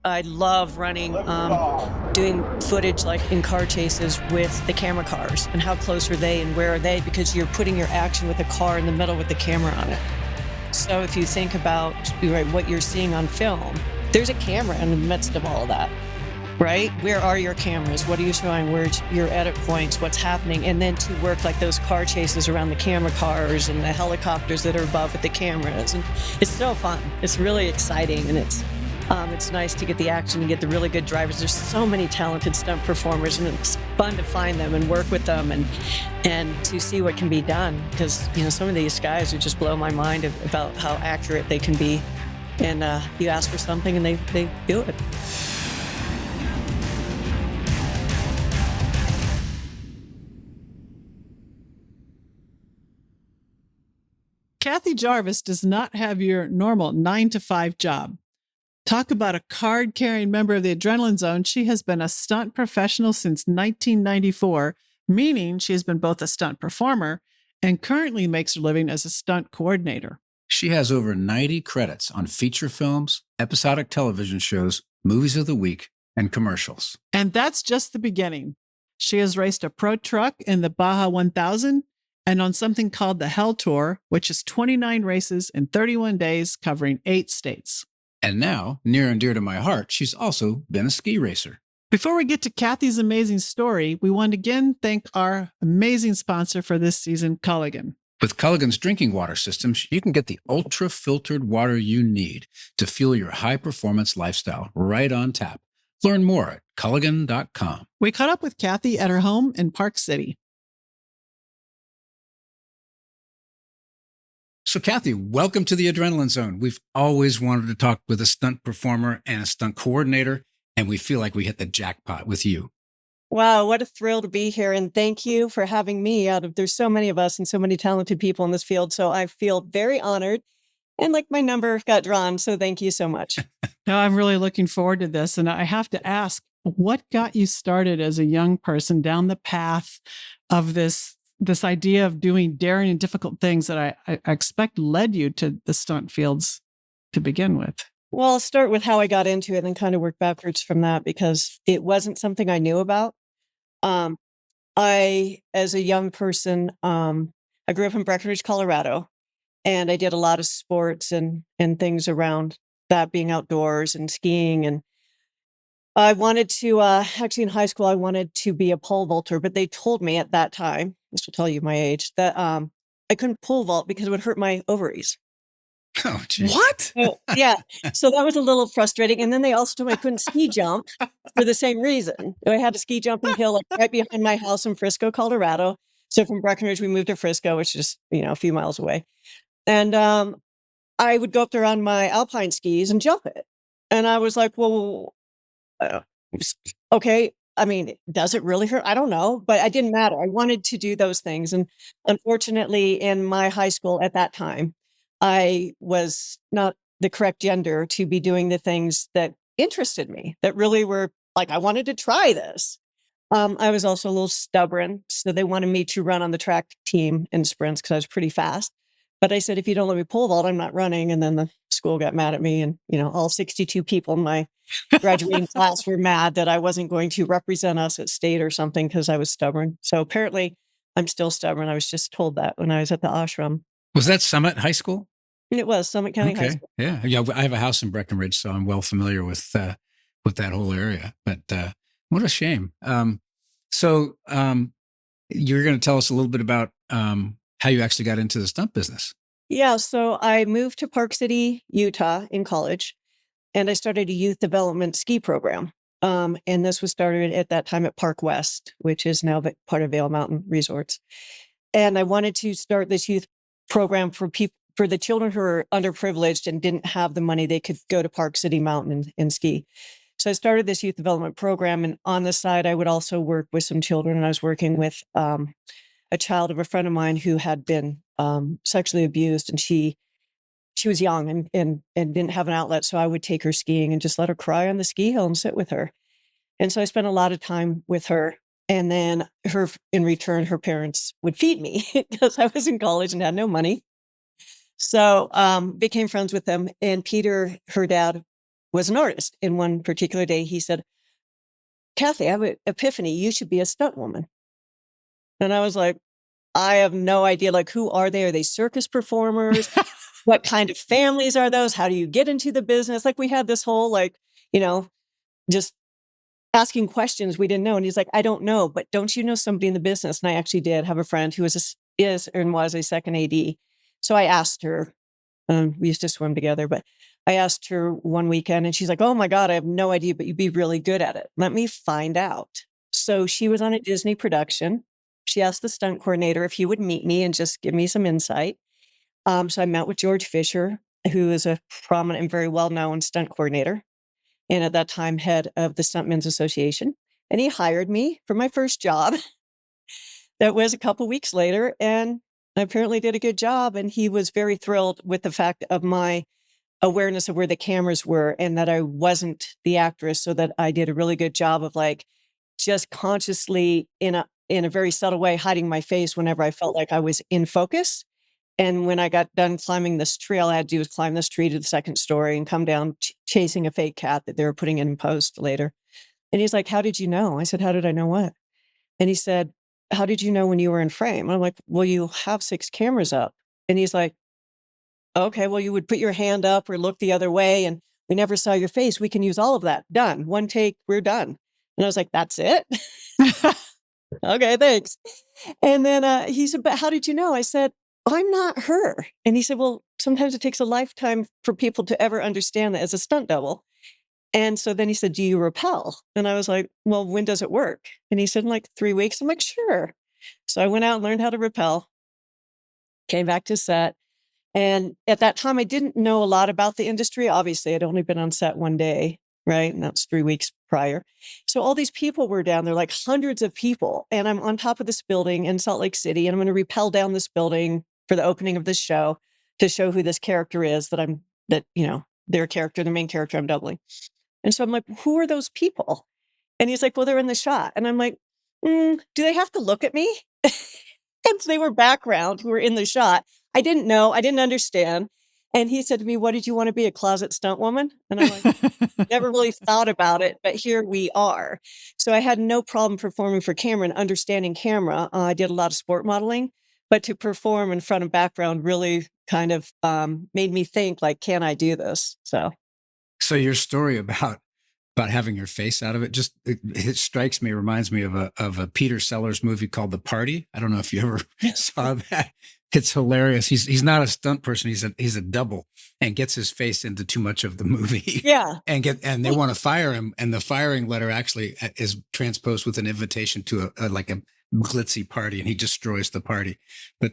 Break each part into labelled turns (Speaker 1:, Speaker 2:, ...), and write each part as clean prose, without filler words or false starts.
Speaker 1: I love running, doing footage like in car chases with the camera cars and how close are they and where are they, because you're putting your action with a car in the middle with the camera on it. So if you think about what you're seeing on film, there's a camera in the midst of all of that, right? Where are your cameras? What are you showing? Where's your edit points? What's happening? And then to work like those car chases around the camera cars and the helicopters that are above with the cameras. And it's so fun. It's really exciting. And it's nice to get the action and get the really good drivers. There's so many talented stunt performers, and it's fun to find them and work with them and to see what can be done. Because, some of these guys would just blow my mind about how accurate they can be. And you ask for something and they do it.
Speaker 2: Kathy Jarvis does not have your normal 9-to-5 job. Talk about a card-carrying member of the Adrenaline Zone. She has been a stunt professional since 1994, meaning she has been both a stunt performer and currently makes her living as a stunt coordinator.
Speaker 3: She has over 90 credits on feature films, episodic television shows, movies of the week, and commercials.
Speaker 2: And that's just the beginning. She has raced a pro truck in the Baja 1000 and on something called the Hell Tour, which is 29 races in 31 days covering 8 states.
Speaker 3: And now, near and dear to my heart, she's also been a ski racer.
Speaker 2: Before we get to Kathy's amazing story, we want to again thank our amazing sponsor for this season, Culligan.
Speaker 3: With Culligan's drinking water systems, you can get the ultra-filtered water you need to fuel your high-performance lifestyle right on tap. Learn more at Culligan.com.
Speaker 2: We caught up with Kathy at her home in Park City.
Speaker 3: So, Kathy, welcome to the Adrenaline Zone. We've always wanted to talk with a stunt performer and a stunt coordinator, and we feel like we hit the jackpot with you.
Speaker 1: Wow, what a thrill to be here. And thank you for having me. There's so many of us and so many talented people in this field. So I feel very honored and like my number got drawn. So thank you so much.
Speaker 2: No, I'm really looking forward to this. And I have to ask, what got you started as a young person down the path of this idea of doing daring and difficult things that I expect led you to the stunt fields to begin with?
Speaker 1: Well, I'll start with how I got into it and then kind of work backwards from that, because it wasn't something I knew about. As a young person, I grew up in Breckenridge, Colorado, and I did a lot of sports and things around that, being outdoors and skiing. And I wanted to, actually in high school, I wanted to be a pole vaulter, but they told me at that time, this will tell you my age, that I couldn't pole vault because it would hurt my ovaries.
Speaker 3: Oh, geez.
Speaker 2: What?
Speaker 1: So, yeah. So that was a little frustrating. And then they also told me I couldn't ski jump for the same reason. I had a ski jumping hill like right behind my house in Frisco, Colorado. So from Breckenridge, we moved to Frisco, which is just, a few miles away. And I would go up there on my alpine skis and jump it. And I was like, well, okay. I mean, does it really hurt? I don't know, but it didn't matter. I wanted to do those things. And unfortunately, in my high school at that time, I was not the correct gender to be doing the things that interested me, that really were like, I wanted to try this. I was also a little stubborn. So they wanted me to run on the track team in sprints because I was pretty fast. But I said, if you don't let me pole vault, I'm not running. And then the school got mad at me. And, all 62 people in my graduating class were mad that I wasn't going to represent us at state or something because I was stubborn. So apparently I'm still stubborn. I was just told that when I was at the ashram.
Speaker 3: Was that Summit High School?
Speaker 1: It was Summit County High School.
Speaker 3: Yeah. I have a house in Breckenridge, so I'm well familiar with that whole area. But what a shame. So you're going to tell us a little bit about how you actually got into the stunt business.
Speaker 1: Yeah. So I moved to Park City, Utah in college, and I started a youth development ski program. And this was started at that time at Park West, which is now part of Vail Mountain Resorts. And I wanted to start this youth program for the children who are underprivileged and didn't have the money, they could go to Park City Mountain and ski. So I started this youth development program. And on the side, I would also work with some children. And I was working with a child of a friend of mine who had been sexually abused. And she was young and didn't have an outlet. So I would take her skiing and just let her cry on the ski hill and sit with her. And so I spent a lot of time with her. And then in return, her parents would feed me because I was in college and had no money. So became friends with them. And Peter, her dad, was an artist. And one particular day he said, Kathy, I have an epiphany. You should be a stunt woman. And I was like, I have no idea. Like, who are they? Are they circus performers? What kind of families are those? How do you get into the business? Like, we had this whole, like, just asking questions we didn't know. And he's like, I don't know, but don't you know somebody in the business? And I actually did have a friend who is a second AD. So I asked her, we used to swim together, but I asked her one weekend and she's like, oh my God, I have no idea, but you'd be really good at it. Let me find out. So she was on a Disney production. She asked the stunt coordinator if he would meet me and just give me some insight. So I met with George Fisher, who is a prominent and very well-known stunt coordinator, and at that time, head of the Stuntmen's Association. And he hired me for my first job. That was a couple weeks later, and I apparently did a good job. And he was very thrilled with the fact of my awareness of where the cameras were and that I wasn't the actress, so that I did a really good job of like just consciously in a very subtle way hiding my face whenever I felt like I was in focus. And when I got done climbing this tree, all I had to do was climb this tree to the second story and come down chasing a fake cat that they were putting in post later. And he's like, how did you know? I said, how did I know what? And he said, how did you know when you were in frame? And I'm like, well, you have 6 cameras up. And he's like, okay, well, you would put your hand up or look the other way and we never saw your face. We can use all of that. Done. One take, we're done. And I was like, that's it? Okay, thanks. And then he said, but how did you know? I said, I'm not her. And he said, well, sometimes it takes a lifetime for people to ever understand that as a stunt double. And so then he said, do you rappel? And I was like, well, when does it work? And he said, in like 3 weeks. I'm like, sure. So I went out and learned how to rappel, came back to set. And at that time, I didn't know a lot about the industry. Obviously, I'd only been on set one day, right? And that's 3 weeks prior. So all these people were down there, like hundreds of people. And I'm on top of this building in Salt Lake City, and I'm going to rappel down this building for the opening of this show to show who this character is their character, the main character I'm doubling. And so I'm like, who are those people? And he's like, well, they're in the shot. And I'm like, do they have to look at me? And so they were background who were in the shot. I didn't know. I didn't understand. And he said to me, what did you want to be, a closet stunt woman? And I'm like, never really thought about it, but here we are. So I had no problem performing for camera and understanding camera. I did a lot of sport modeling, but to perform in front of background really kind of made me think, like, can I do this?
Speaker 3: So your story about having your face out of it it strikes me, reminds me of a Peter Sellers movie called The Party. I don't know if you ever saw that. It's hilarious. He's not a stunt person. He's a double and gets his face into too much of the movie.
Speaker 1: Yeah.
Speaker 3: and they want to fire him. And the firing letter actually is transposed with an invitation to a glitzy party, and he destroys the party. But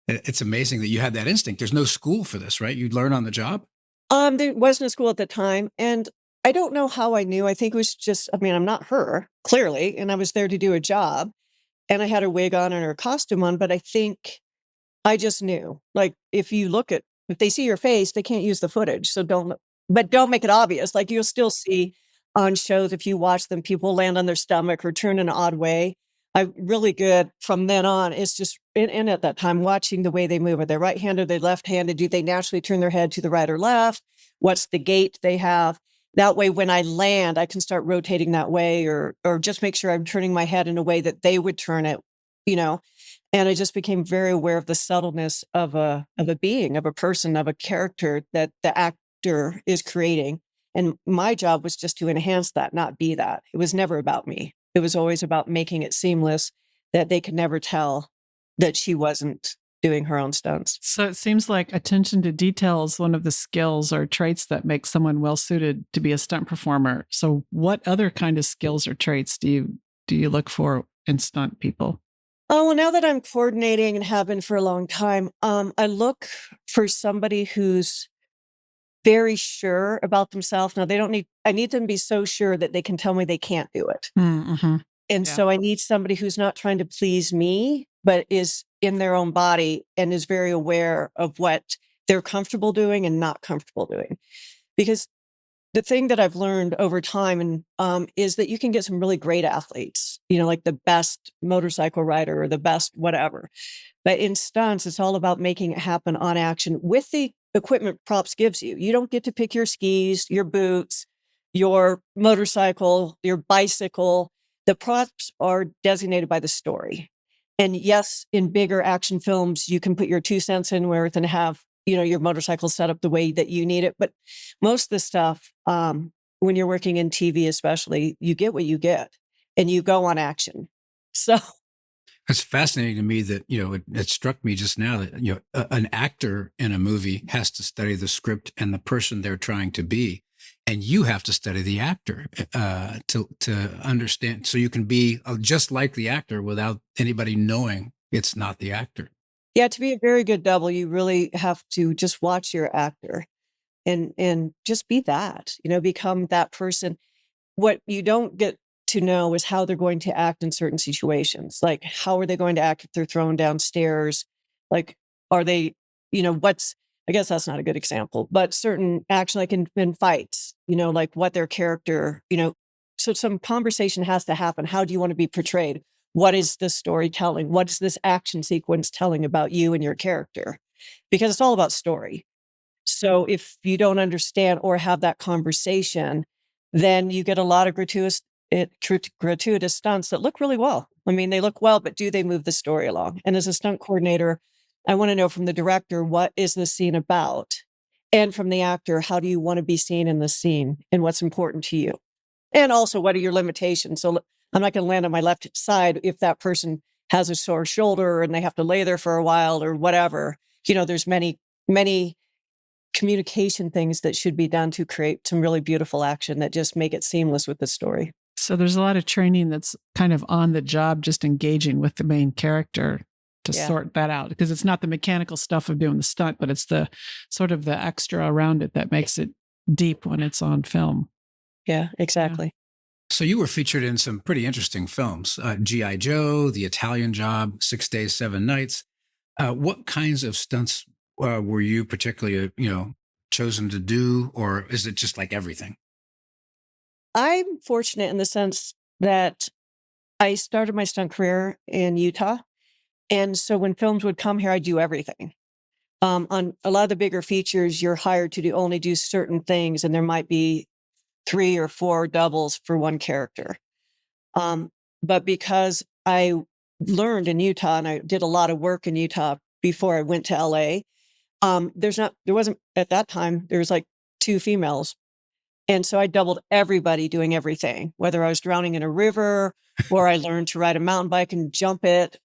Speaker 3: it's amazing that you had that instinct. There's no school for this, right? You learn on the job.
Speaker 1: There wasn't a school at the time. And I don't know how I knew. I think it was just, I'm not her, clearly. And I was there to do a job. And I had her wig on and her costume on. But I think I just knew, like, if they see your face, they can't use the footage. So don't make it obvious. Like, you'll still see on shows, if you watch them, people land on their stomach or turn in an odd way. I'm really good from then on. It's just, and at that time, watching the way they move. Are they right-handed, are they left-handed? Do they naturally turn their head to the right or left? What's the gait they have? That way, when I land, I can start rotating that way, or just make sure I'm turning my head in a way that they would turn it, And I just became very aware of the subtleness of a being, of a person, of a character that the actor is creating. And my job was just to enhance that, not be that. It was never about me. It was always about making it seamless, that they could never tell that she wasn't doing her own stunts.
Speaker 2: So it seems like attention to detail is one of the skills or traits that make someone well suited to be a stunt performer. So what other kind of skills or traits do you look for in stunt people?
Speaker 1: Oh, well, now that I'm coordinating and have been for a long time, I look for somebody who's very sure about themselves. Now, I need them to be so sure that they can tell me they can't do it.
Speaker 2: Mm-hmm.
Speaker 1: And so I need somebody who's not trying to please me, but is in their own body and is very aware of what they're comfortable doing and not comfortable doing. Because the thing that I've learned over time is that you can get some really great athletes, like the best motorcycle rider or the best whatever. But in stunts, it's all about making it happen on action with the equipment props gives you. You don't get to pick your skis, your boots, your motorcycle, your bicycle. The props are designated by the story. And yes, in bigger action films, you can put your 2 cents in where and have, your motorcycle set up the way that you need it. But most of the stuff, when you're working in TV, especially, you get what you get and you go on action. So
Speaker 3: It's fascinating to me that, it struck me just now that, an actor in a movie has to study the script and the person they're trying to be. And you have to study the actor to understand. So you can be just like the actor without anybody knowing it's not the actor.
Speaker 1: yeah, to be a very good double, you really have to just watch your actor and just be that, become that person. What you don't get to know is how they're going to act in certain situations. Like, how are they going to act if they're thrown downstairs? Like, are they, I guess that's not a good example, but certain action, like in fights, like what their character, so some conversation has to happen. How do you want to be portrayed? What is this story telling? What is this action sequence telling about you and your character? Because it's all about story. So if you don't understand or have that conversation, then you get a lot of gratuitous stunts that look really well. I mean, they look well, but do they move the story along? And as a stunt coordinator, I want to know from the director, what is the scene about? And from the actor, how do you want to be seen in the scene and what's important to you? And also, what are your limitations? So I'm not going to land on my left side if that person has a sore shoulder and they have to lay there for a while or whatever. There's many, many communication things that should be done to create some really beautiful action that just make it seamless with the story.
Speaker 2: So there's a lot of training that's kind of on the job, just engaging with the main character to sort that out, because it's not the mechanical stuff of doing the stunt, but it's the sort of the extra around it that makes it deep when it's on film.
Speaker 1: Yeah, exactly.
Speaker 2: Yeah.
Speaker 3: So you were featured in some pretty interesting films, G.I. Joe, The Italian Job, 6 Days, 7 Nights. What kinds of stunts were you particularly, chosen to do, or is it just like everything?
Speaker 1: I'm fortunate in the sense that I started my stunt career in Utah. And so when films would come here, I do everything. On a lot of the bigger features, you're hired to only do certain things, and there might be 3 or 4 doubles for one character. But because I learned in Utah and I did a lot of work in Utah before I went to LA, there wasn't at that time, there was like 2 females. And so I doubled everybody doing everything, whether I was drowning in a river or I learned to ride a mountain bike and jump it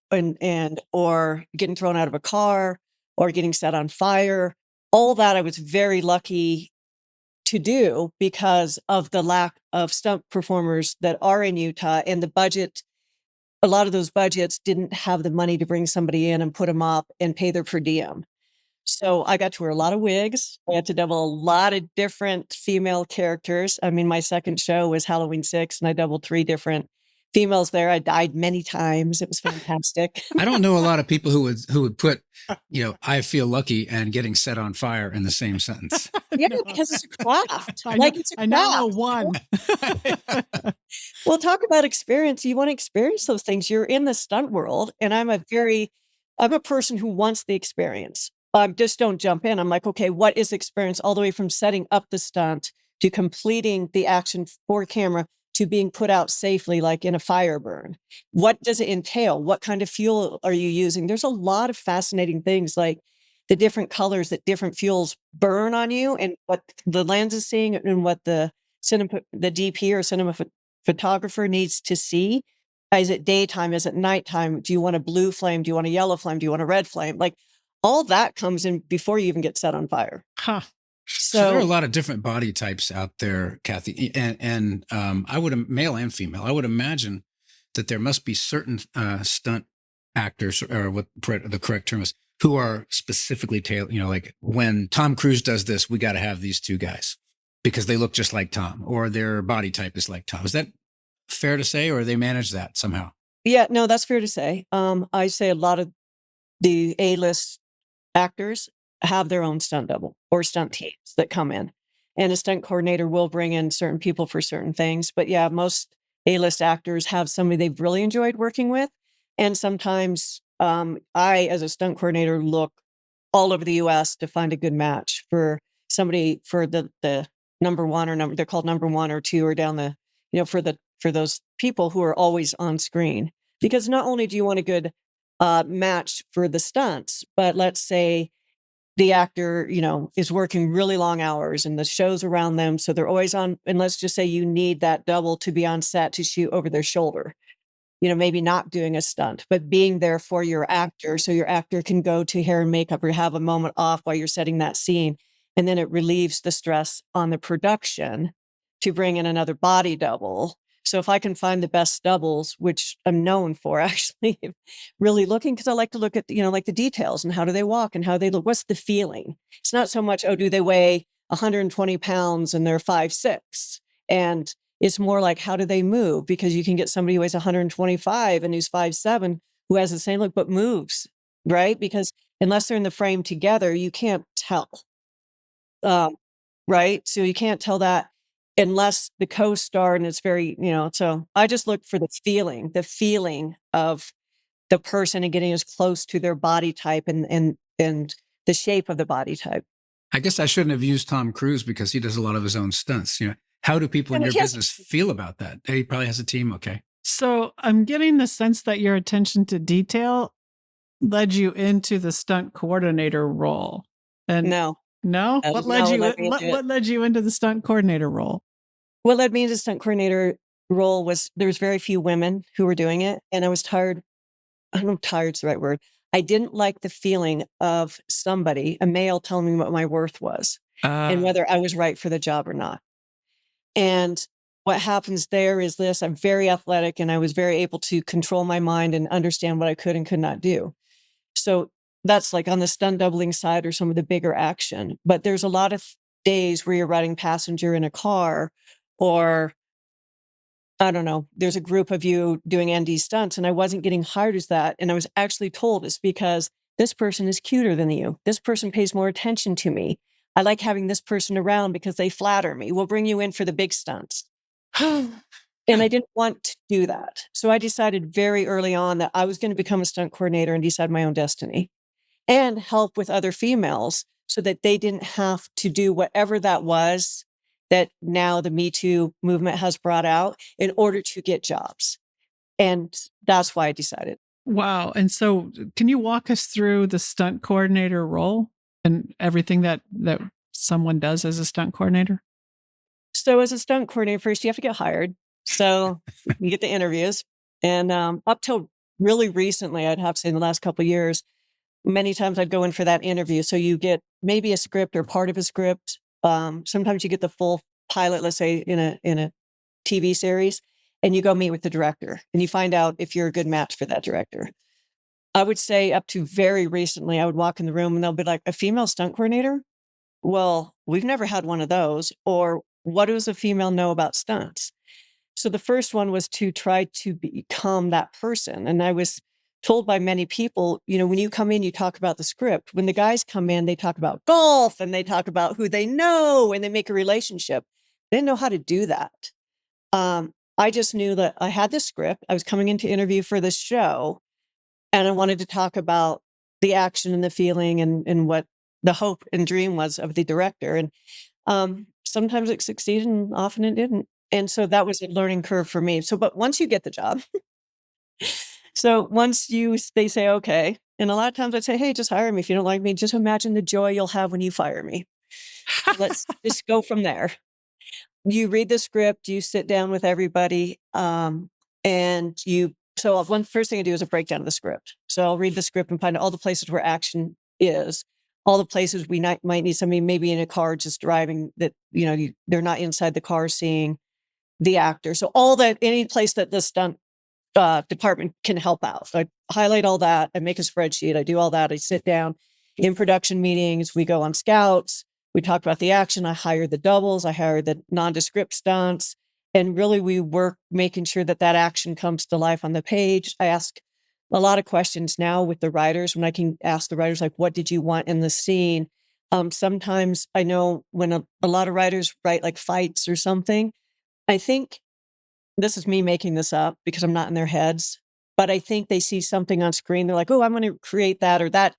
Speaker 1: or getting thrown out of a car or getting set on fire. All that I was very lucky to do because of the lack of stunt performers that are in Utah and the budget. A lot of those budgets didn't have the money to bring somebody in and put them up and pay their per diem. So I got to wear a lot of wigs. I had to double a lot of different female characters. I mean, my second show was Halloween 6 and I doubled 3 different females there. I died many times. It was fantastic.
Speaker 3: I don't know a lot of people who would put, I feel lucky and getting set on fire in the same sentence.
Speaker 1: Yeah, because it's a craft. It's a craft.
Speaker 2: I now know one.
Speaker 1: Well, talk about experience. You want to experience those things. You're in the stunt world, and I'm a person who wants the experience. Just don't jump in. I'm like, okay, what is experience all the way from setting up the stunt to completing the action for camera to being put out safely, like in a fire burn? What does it entail? What kind of fuel are you using? There's a lot of fascinating things, like the different colors that different fuels burn on you and what the lens is seeing and what the DP or cinema photographer needs to see. Is it daytime? Is it nighttime? Do you want a blue flame? Do you want a yellow flame? Do you want a red flame? Like, all that comes in before you even get set on fire.
Speaker 2: Huh.
Speaker 3: So there are a lot of different body types out there, Kathy, and I would, male and female, I would imagine that there must be certain stunt actors, or what the correct term is, who are specifically tailored. Like when Tom Cruise does this, we got to have these 2 guys because they look just like Tom, or their body type is like Tom. Is that fair to say, or they manage that somehow?
Speaker 1: Yeah, no, that's fair to say. I say a lot of the A-list actors have their own stunt double or stunt teams that come in, and a stunt coordinator will bring in certain people for certain things. But yeah, most A-list actors have somebody they've really enjoyed working with. And sometimes I, as a stunt coordinator, look all over the US to find a good match for somebody for the number one or they're called number one or two or down the, for those people who are always on screen. Because not only do you want a good match for the stunts, but let's say the actor, is working really long hours and the show's around them. So they're always on. And let's just say you need that double to be on set to shoot over their shoulder. Maybe not doing a stunt, but being there for your actor so your actor can go to hair and makeup or have a moment off while you're setting that scene. And then it relieves the stress on the production to bring in another body double. So if I can find the best doubles, which I'm known for actually really looking, because I like to look at, like the details and how do they walk and how they look, what's the feeling? It's not so much, do they weigh 120 pounds and they're 5'6"? And it's more like, how do they move? Because you can get somebody who weighs 125 and who's 5'7", who has the same look, but moves, right? Because unless they're in the frame together, you can't tell. Right? So you can't tell that unless the co-star and it's very, so I just look for the feeling of the person and getting as close to their body type and the shape of the body type.
Speaker 3: I guess I shouldn't have used Tom Cruise because he does a lot of his own stunts. How do people in your business feel about that? He probably has a team. Okay.
Speaker 2: So I'm getting the sense that your attention to detail led you into the stunt coordinator role. And
Speaker 1: no.
Speaker 2: What led you into the stunt coordinator role?
Speaker 1: What led me into the stunt coordinator role was there was very few women who were doing it. And I was tired. I don't know if tired's the right word. I didn't like the feeling of somebody, a male, telling me what my worth was and whether I was right for the job or not. And what happens there is this: I'm very athletic and I was very able to control my mind and understand what I could and could not do. So that's like on the stunt doubling side or some of the bigger action. But there's a lot of days where you're riding passenger in a car, or I don't know, there's a group of you doing ND stunts and I wasn't getting hired as that. And I was actually told it's because this person is cuter than you. This person pays more attention to me. I like having this person around because they flatter me. We'll bring you in for the big stunts. And I didn't want to do that. So I decided very early on that I was going to become a stunt coordinator and decide my own destiny and help with other females so that they didn't have to do whatever that was that now the Me Too movement has brought out in order to get jobs. And that's why I decided.
Speaker 2: Wow. And so can you walk us through the stunt coordinator role and everything that someone does as a stunt coordinator?
Speaker 1: So as a stunt coordinator, first you have to get hired. So you get the interviews. And up till really recently, I'd have to say in the last couple of years, many times I'd go in for that interview. So you get maybe a script or part of a script. Sometimes you get the full pilot, let's say in a TV series, and you go meet with the director and you find out if you're a good match for that director. I would say up to very recently, I would walk in the room and they'll be like, a female stunt coordinator? Well, we've never had one of those. Or what does a female know about stunts? So the first one was to try to become that person. And I was told by many people, when you come in, you talk about the script. When the guys come in, they talk about golf and they talk about who they know and they make a relationship. They didn't know how to do that. I just knew that I had this script. I was coming in to interview for this show and I wanted to talk about the action and the feeling and what the hope and dream was of the director. And sometimes it succeeded and often it didn't. And so that was a learning curve for me. So, but once you get the job, they say, okay. And a lot of times I'd say, hey, just hire me. If you don't like me, just imagine the joy you'll have when you fire me. Let's just go from there. You read the script, you sit down with everybody, so one first thing I do is a breakdown of the script. So I'll read the script and find all the places where action is, all the places we might need somebody maybe in a car just driving that, they're not inside the car seeing the actor. So any place that the stunt department can help out. So I highlight all that. I make a spreadsheet. I do all that. I sit down in production meetings. We go on scouts. We talk about the action. I hire the doubles. I hire the nondescript stunts. And really we work making sure that action comes to life on the page. I ask a lot of questions now with the writers when I can ask the writers, like, what did you want in the scene? Sometimes I know when a lot of writers write like fights or something, I think this is me making this up because I'm not in their heads, but I think they see something on screen. They're like, oh, I'm going to create that or that.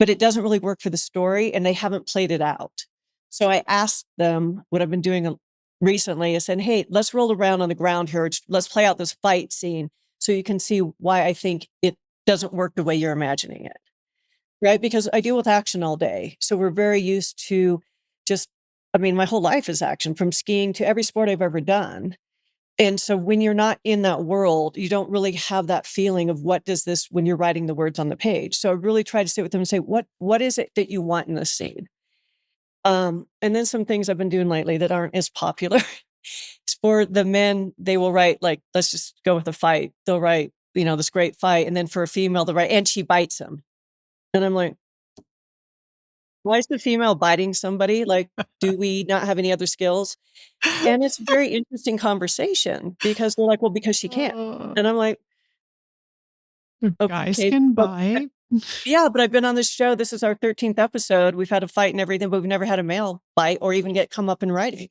Speaker 1: but it doesn't really work for the story, and they haven't played it out. So I asked them what I've been doing recently. I said, hey, let's roll around on the ground here. Let's play out this fight scene so you can see why I think it doesn't work the way you're imagining it. Right? Because I deal with action all day. So we're very used to just, I mean, my whole life is action, from skiing to every sport I've ever done. And so when you're not in that world, you don't really have that feeling of what does this when you're writing the words on the page. So I really try to sit with them and say, what is it that you want in this scene? And then some things I've been doing lately that aren't as popular. For the men, they will write, like, let's just go with a fight. They'll write, this great fight. And then for a female, they'll write, and she bites him. And I'm like, why is the female biting somebody? Like, do we not have any other skills? And it's a very interesting conversation because they're like, well, because she can't. And I'm like,
Speaker 2: Guys
Speaker 1: okay,
Speaker 2: can bite.
Speaker 1: yeah, but I've been on this show. This is our 13th episode. We've had a fight and everything, but we've never had a male bite or even come up in writing.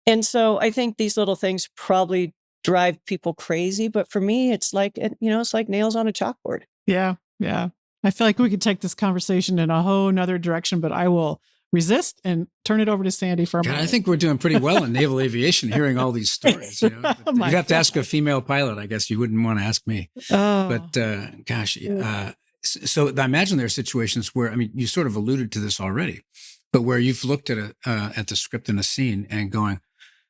Speaker 1: And so I think these little things probably drive people crazy. But for me, it's like, it's like nails on a chalkboard.
Speaker 2: Yeah. Yeah. I feel like we could take this conversation in a whole nother direction, but I will resist and turn it over to Sandy for a moment.
Speaker 3: I think we're doing pretty well in naval aviation, hearing all these stories. You'd have to ask a female pilot, I guess. You wouldn't want to ask me. But gosh, so I imagine there are situations where, I mean, you sort of alluded to this already, but where you've looked at the script in a scene and going,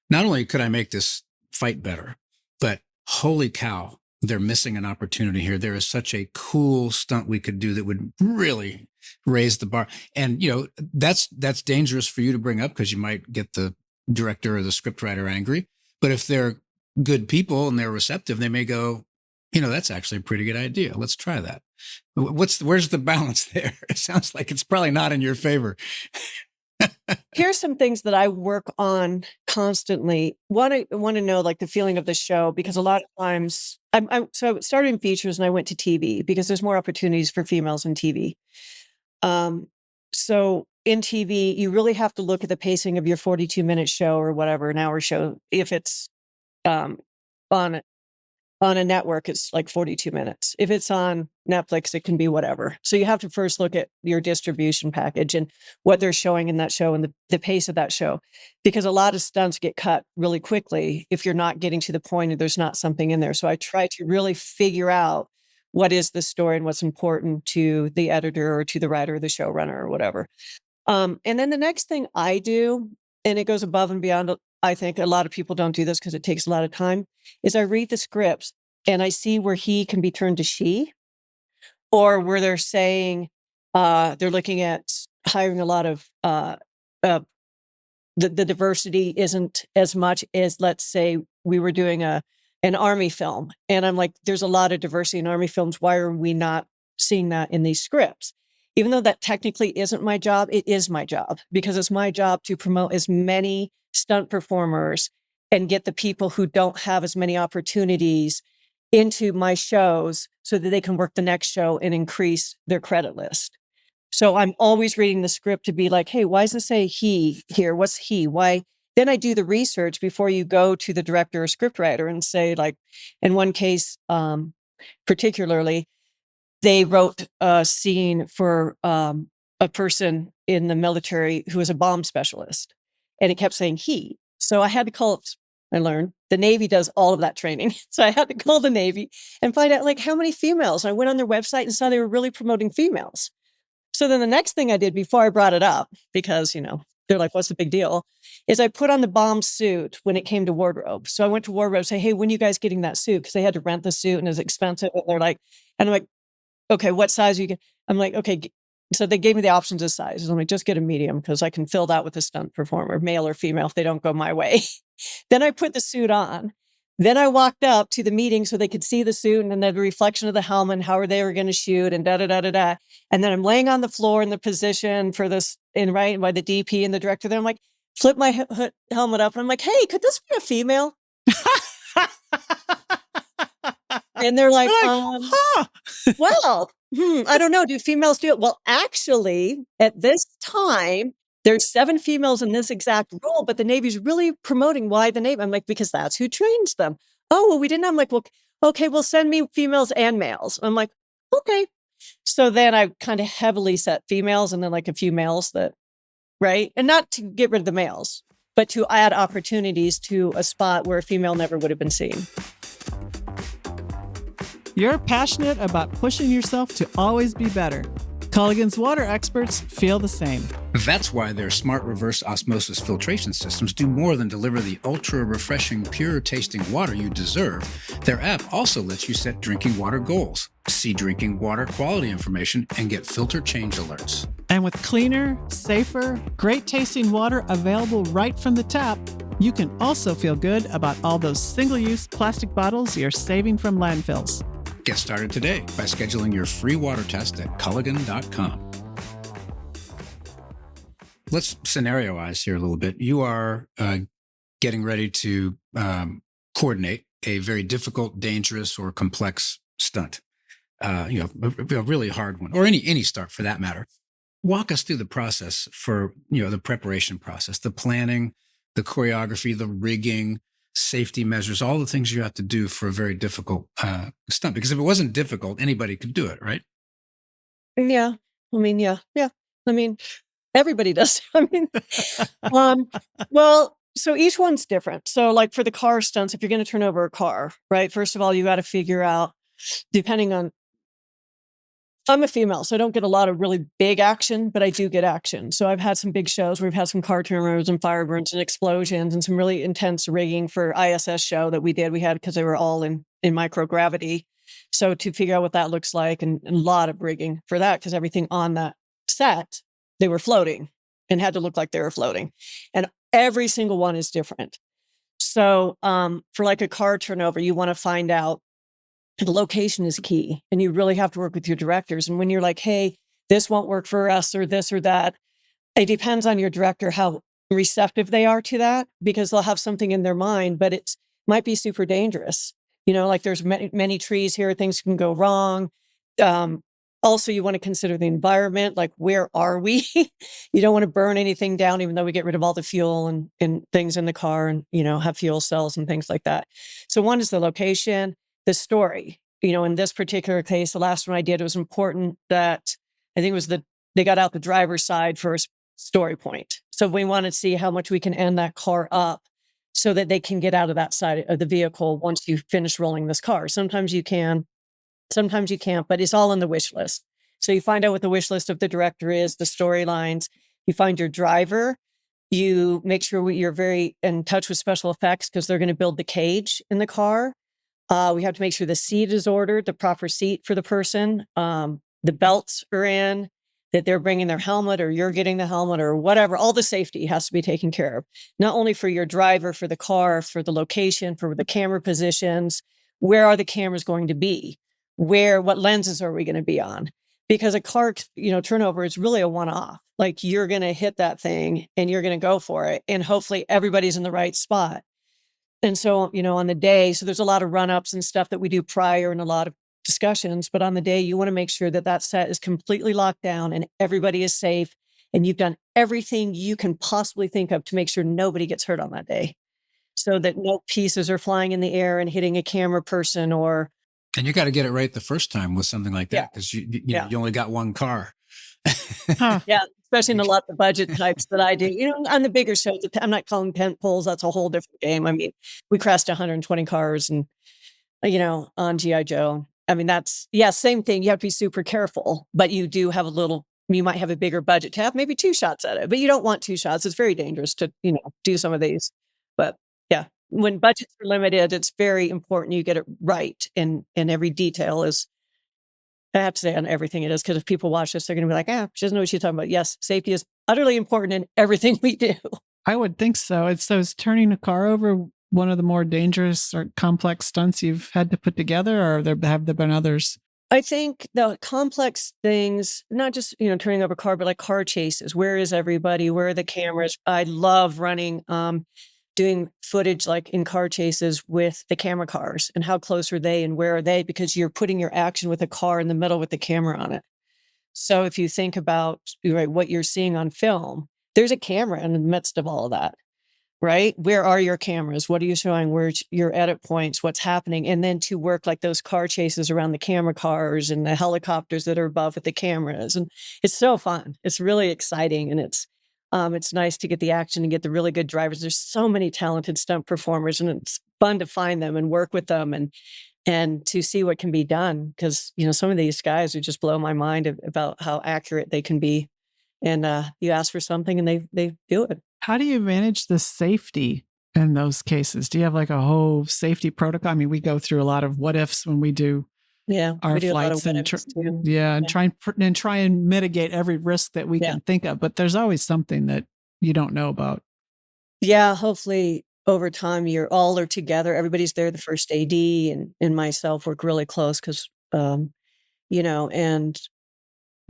Speaker 3: not only could I make this fight better, but holy cow, they're missing an opportunity here. There is such a cool stunt we could do that would really raise the bar. And, that's dangerous for you to bring up because you might get the director or the scriptwriter angry. But if they're good people and they're receptive, they may go, that's actually a pretty good idea. Let's try that. Where's the balance there? It sounds like it's probably not in your favor.
Speaker 1: Here's some things that I work on constantly. One, I want to know, like, the feeling of the show, because a lot of times so I started in features and I went to TV because there's more opportunities for females in TV. So in TV, you really have to look at the pacing of your 42-minute show or whatever, an hour show. If it's on a network, it's like 42 minutes. If it's on Netflix, it can be whatever. So you have to first look at your distribution package and what they're showing in that show and the pace of that show, because a lot of stunts get cut really quickly if you're not getting to the point and there's not something in there. So I try to really figure out what is the story and what's important to the editor or to the writer or the showrunner or whatever. And then the next thing I do, and it goes above and beyond, I think a lot of people don't do this because it takes a lot of time, is I read the scripts and I see where he can be turned to she, or where they're saying they're looking at hiring a lot of the diversity isn't as much as, let's say, we were doing an Army film. And I'm like, there's a lot of diversity in Army films. Why are we not seeing that in these scripts? Even though that technically isn't my job, it is my job, because it's my job to promote as many stunt performers and get the people who don't have as many opportunities into my shows so that they can work the next show and increase their credit list. So I'm always reading the script to be like, hey, why does it say he here? What's he? Why? Then I do the research before you go to the director or scriptwriter and say, like, in one case, particularly, they wrote a scene for a person in the military who was a bomb specialist, and it kept saying he. So I had to call it, I learned the Navy does all of that training. So I had to call the Navy and find out, like, how many females. I went on their website and saw they were really promoting females. So then the next thing I did before I brought it up, because, they're like, what's the big deal? Is I put on the bomb suit when it came to wardrobe. So I went to wardrobe, say, hey, when are you guys getting that suit? Because they had to rent the suit and it's expensive. And they're like, and I'm like, okay, what size are you get? I'm like, okay. So they gave me the options of sizes. I'm like, just get a medium because I can fill that with a stunt performer, male or female, if they don't go my way. Then I put the suit on. Then I walked up to the meeting so they could see the suit and then the reflection of the helmet and how they were going to shoot and da-da-da-da-da. And then I'm laying on the floor in the position for this, and right by the DP and the director there. I'm like, flip my helmet up and I'm like, hey, could this be a female? And they're like, well, I don't know. Do females do it? Well, actually, at this time, there's 7 females in this exact role, but the Navy's really promoting why the Navy. I'm like, because that's who trains them. Oh, well, we didn't. I'm like, well, okay, well, send me females and males. I'm like, okay. So then I kind of heavily set females and then like a few males that, right? And not to get rid of the males, but to add opportunities to a spot where a female never would have been seen.
Speaker 2: You're passionate about pushing yourself to always be better. Culligan's water experts feel the same.
Speaker 3: That's why their smart reverse osmosis filtration systems do more than deliver the ultra refreshing, pure tasting water you deserve. Their app also lets you set drinking water goals, see drinking water quality information, and get filter change alerts.
Speaker 2: And with cleaner, safer, great tasting water available right from the tap, you can also feel good about all those single-use plastic bottles you're saving from landfills.
Speaker 3: Get started today by scheduling your free water test at culligan.com. Let's scenarioize here a little bit. You are getting ready to coordinate a very difficult, dangerous, or complex stunt. A really hard one, or any stunt for that matter. Walk us through the process for the preparation process, the planning, the choreography, the rigging, safety measures, all the things you have to do for a very difficult stunt. Because if it wasn't difficult, anybody could do it, right?
Speaker 1: Yeah. Yeah. I mean, everybody does. Well, so each one's different. So like for the car stunts, if you're going to turn over a car, right? First of all, you got to figure out, depending on, I'm a female, so I don't get a lot of really big action, but I do get action. So I've had some big shows where we've had some car turnovers and fire burns and explosions and some really intense rigging for ISS show that we did. We had because they were all in microgravity. So to figure out what that looks like and a lot of rigging for that, because everything on that set, they were floating and had to look like they were floating. And every single one is different. So for like a car turnover, you want to find out the location is key, and you really have to work with your directors. And when you're like, hey, this won't work for us or this or that, it depends on your director, how receptive they are to that, because they'll have something in their mind, but it might be super dangerous. Like there's many trees here, things can go wrong. Also, you want to consider the environment, like where are we? You don't want to burn anything down, even though we get rid of all the fuel and things in the car and, have fuel cells and things like that. So one is the location. The story, in this particular case, the last one I did, it was important that I think it was they got out the driver's side for a story point. So we want to see how much we can end that car up so that they can get out of that side of the vehicle once you finish rolling this car. Sometimes you can, sometimes you can't, but it's all in the wish list. So you find out what the wish list of the director is, the storylines, you find your driver, you make sure you're very in touch with special effects because they're going to build the cage in the car. We have to make sure the seat is ordered, the proper seat for the person. The belts are in, that they're bringing their helmet or you're getting the helmet or whatever. All the safety has to be taken care of, not only for your driver, for the car, for the location, for the camera positions. Where are the cameras going to be? What lenses are we going to be on? Because a car, turnover is really a one-off. Like you're going to hit that thing and you're going to go for it. And hopefully everybody's in the right spot. And so, on the day, so there's a lot of run-ups and stuff that we do prior and a lot of discussions, but on the day, you want to make sure that that set is completely locked down and everybody is safe. And you've done everything you can possibly think of to make sure nobody gets hurt on that day so that no pieces are flying in the air and hitting a camera person
Speaker 3: And you got to get it right the first time with something like that because you only got one car.
Speaker 2: Huh.
Speaker 1: Yeah, especially in a lot of the budget types that I do. On the bigger shows, I'm not calling tent poles. That's a whole different game. I mean, we crashed 120 cars and, on G.I. Joe. I mean, same thing. You have to be super careful, but you do have you might have a bigger budget to have maybe 2 shots at it, but you don't want 2 shots. It's very dangerous to, do some of these. But yeah, when budgets are limited, it's very important you get it right. And every detail is, I have to say on everything it is, because if people watch this, they're going to be like, she doesn't know what she's talking about. Yes, safety is utterly important in everything we do.
Speaker 2: I would think so. Is turning a car over one of the more dangerous or complex stunts you've had to put together, or have there been others?
Speaker 1: I think the complex things, not just, turning over a car, but like car chases. Where is everybody? Where are the cameras? I love running, doing footage like in car chases with the camera cars and how close are they and where are they? Because you're putting your action with a car in the middle with the camera on it. So if you think about what you're seeing on film, there's a camera in the midst of all of that. right? Where are your cameras? What are you showing? Where's your edit points? What's happening? And then to work like those car chases around the camera cars and the helicopters that are above with the cameras. And it's so fun. It's really exciting. And it's nice to get the action and get the really good drivers. There's so many talented stunt performers, and it's fun to find them and work with them and to see what can be done. Because, some of these guys would just blow my mind about how accurate they can be. And you ask for something and they do it.
Speaker 2: How do you manage the safety in those cases? Do you have like a whole safety protocol? I mean, we go through a lot of what ifs when we do our
Speaker 1: we do
Speaker 2: flights
Speaker 1: a lot of what ifs too.
Speaker 2: and try and mitigate every risk that we can think of. But there's always something that you don't know about.
Speaker 1: Yeah, hopefully over time you're all are together. Everybody's there. The first AD and myself work really close because, and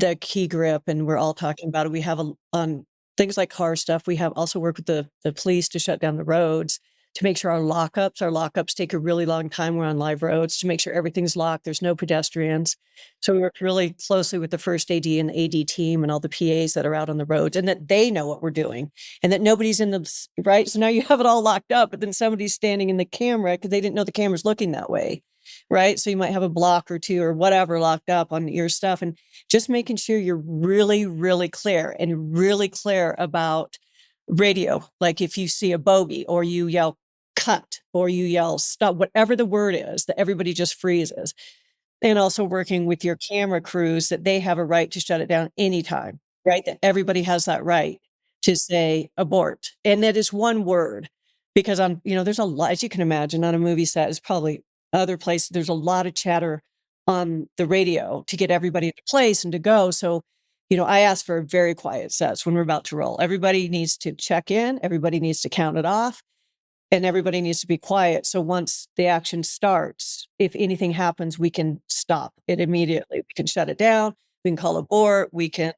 Speaker 1: the key grip, and we're all talking about it. We have on things like car stuff. We have also worked with the police to shut down the roads to make sure our lockups take a really long time. We're on live roads to make sure everything's locked. There's no pedestrians. So we work really closely with the first AD and the AD team and all the PAs that are out on the roads, and that they know what we're doing and that nobody's in the right. So now you have it all locked up, but then somebody's standing in the camera because they didn't know the camera's looking that way. Right. So you might have a block or two or whatever locked up on your stuff, and just making sure you're really, really clear and really clear about radio. Like if you see a bogey or you yell cut or you yell stop, whatever the word is, that everybody just freezes. And also working with your camera crews that they have a right to shut it down anytime, right? That everybody has that right to say abort. And that is one word, because there's a lot, as you can imagine, on a movie set, there's probably other places, there's a lot of chatter on the radio to get everybody into place and to go. So, I ask for very quiet sets when we're about to roll. Everybody needs to check in, everybody needs to count it off, and everybody needs to be quiet. So once the action starts, if anything happens, we can stop it immediately. We can shut it down. We can call abort. We can,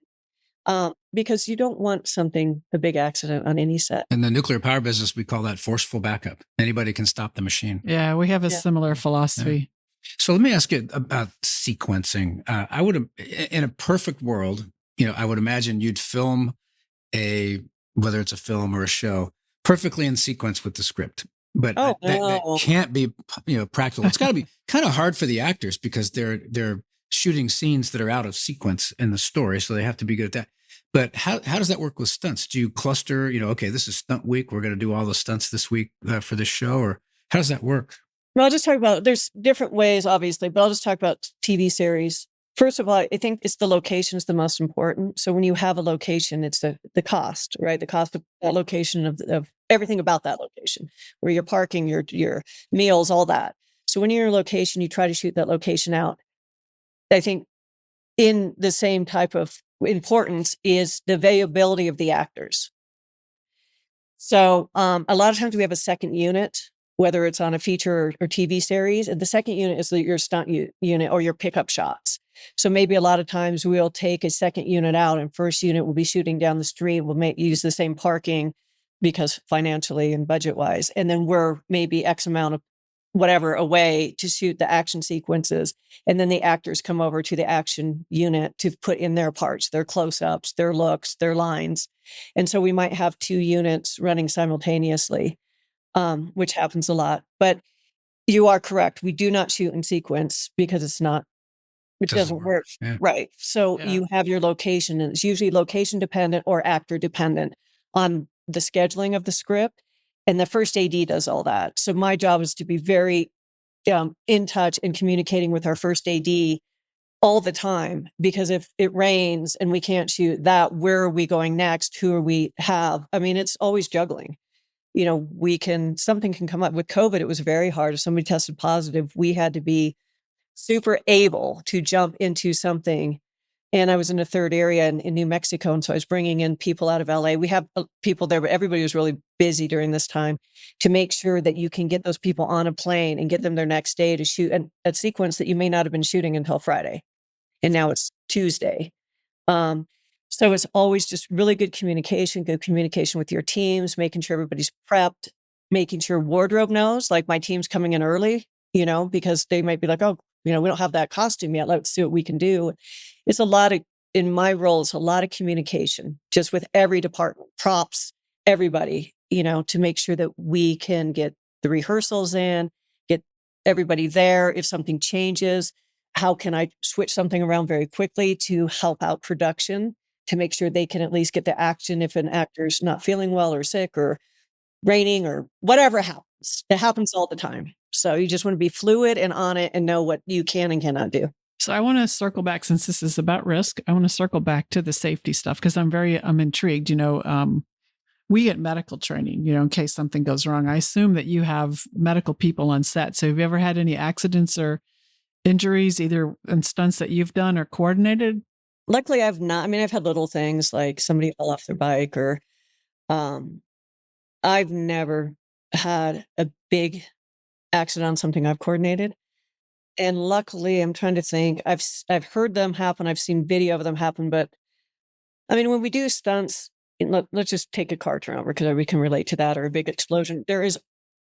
Speaker 1: because you don't want a big accident on any set.
Speaker 3: In the nuclear power business, we call that forceful backup. Anybody can stop the machine.
Speaker 2: Yeah, we have a similar philosophy.
Speaker 3: Yeah. So let me ask you about sequencing. I would, in a perfect world, I would imagine you'd film whether it's a film or a show, perfectly in sequence with the script. But that can't be, practical. It's got to be kind of hard for the actors because they're shooting scenes that are out of sequence in the story, so they have to be good at that. But how does that work with stunts? Do you cluster? Okay, this is stunt week. We're going to do all the stunts this week for this show, or how does that work?
Speaker 1: Well, I'll just talk about. There's different ways, obviously, but I'll just talk about TV series. First of all, I think it's the location is the most important. So when you have a location, it's the cost, right? The cost of that location of everything about that location, where you're parking, your meals, all that. So when you're in a location, you try to shoot that location out. I think in the same type of importance is the availability of the actors. So a lot of times we have a second unit, whether it's on a feature or TV series, and the second unit is your stunt unit or your pickup shots. So maybe a lot of times we'll take a second unit out, and first unit will be shooting down the street. We'll use the same parking because financially and budget wise, and then we're maybe X amount of whatever away to shoot the action sequences. And then the actors come over to the action unit to put in their parts, their close-ups, their looks, their lines. And so we might have two units running simultaneously, which happens a lot. But you are correct. We do not shoot in sequence because it doesn't work.
Speaker 3: Yeah.
Speaker 1: Right. So you have your location, and it's usually location dependent or actor dependent on the scheduling of the script. And the first AD does all that. So my job is to be very in touch and communicating with our first AD all the time, because if it rains and we can't shoot that, where are we going next? Who are we have? I mean, it's always juggling. Something can come up. With COVID, it was very hard. If somebody tested positive, we had to be super able to jump into something. And I was in a third area in New Mexico. And so I was bringing in people out of LA. We have people there, but everybody was really busy during this time to make sure that you can get those people on a plane and get them their next day to shoot a sequence that you may not have been shooting until Friday. And now it's Tuesday. So it's always just really good communication with your teams, making sure everybody's prepped, making sure wardrobe knows, like my team's coming in early, because they might be like, oh, we don't have that costume yet. Let's see what we can do. In my role, it's a lot of communication just with every department, props, everybody, to make sure that we can get the rehearsals in, get everybody there. If something changes, how can I switch something around very quickly to help out production, to make sure they can at least get the action if an actor's not feeling well or sick or raining or whatever happens. It happens all the time. So you just want to be fluid and on it and know what you can and cannot do.
Speaker 2: So I want to circle back, since this is about risk, I want to circle back to the safety stuff, because I'm intrigued. We get medical training, in case something goes wrong. I assume that you have medical people on set. So have you ever had any accidents or injuries, either in stunts that you've done or coordinated?
Speaker 1: Luckily, I've not. I mean, I've had little things like somebody fell off their bike, or I've never had a big accident on something I've coordinated. And luckily, I'm trying to think. I've heard them happen. I've seen video of them happen. But I mean, when we do stunts, let's just take a car turnover because we can relate to that, or a big explosion. There is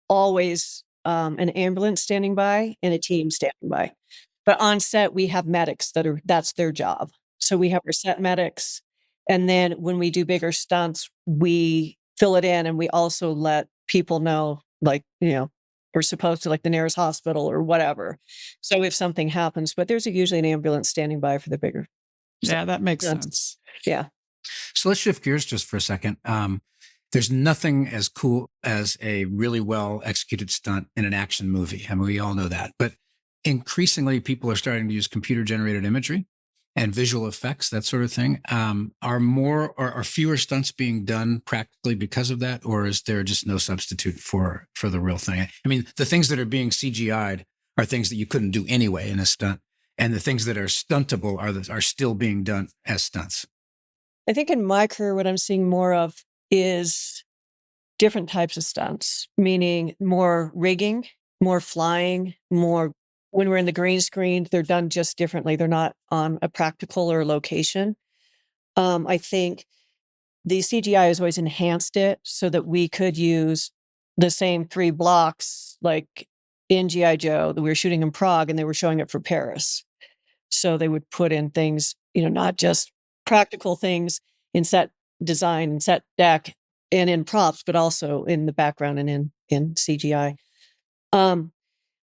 Speaker 1: always an ambulance standing by and a team standing by. But on set, we have medics that's their job. So we have our set medics. And then when we do bigger stunts, we fill it in, and we also let people know, like, we're supposed to, like, the nearest hospital or whatever. So if something happens, but there's usually an ambulance standing by for the bigger.
Speaker 2: Yeah, that makes
Speaker 1: stunts.
Speaker 2: sense.
Speaker 1: Yeah.
Speaker 3: So let's shift gears just for a second. There's nothing as cool as a really well executed stunt in an action movie. I mean, we all know that. But increasingly, people are starting to use computer generated imagery and visual effects, that sort of thing. Are fewer stunts being done practically because of that, or is there just no substitute for the real thing? I mean, the things that are being CGI'd are things that you couldn't do anyway in a stunt, and the things that are stuntable are still being done as stunts.
Speaker 1: I think in my career, what I'm seeing more of is different types of stunts, meaning more rigging, more flying, more when we're in the green screen, they're done just differently. They're not on a practical or location. I think the CGI has always enhanced it so that we could use the same 3 blocks, like in G.I. Joe, that we were shooting in Prague and they were showing it for Paris. So they would put in things, not just practical things in set design and set deck and in props, but also in the background and in CGI.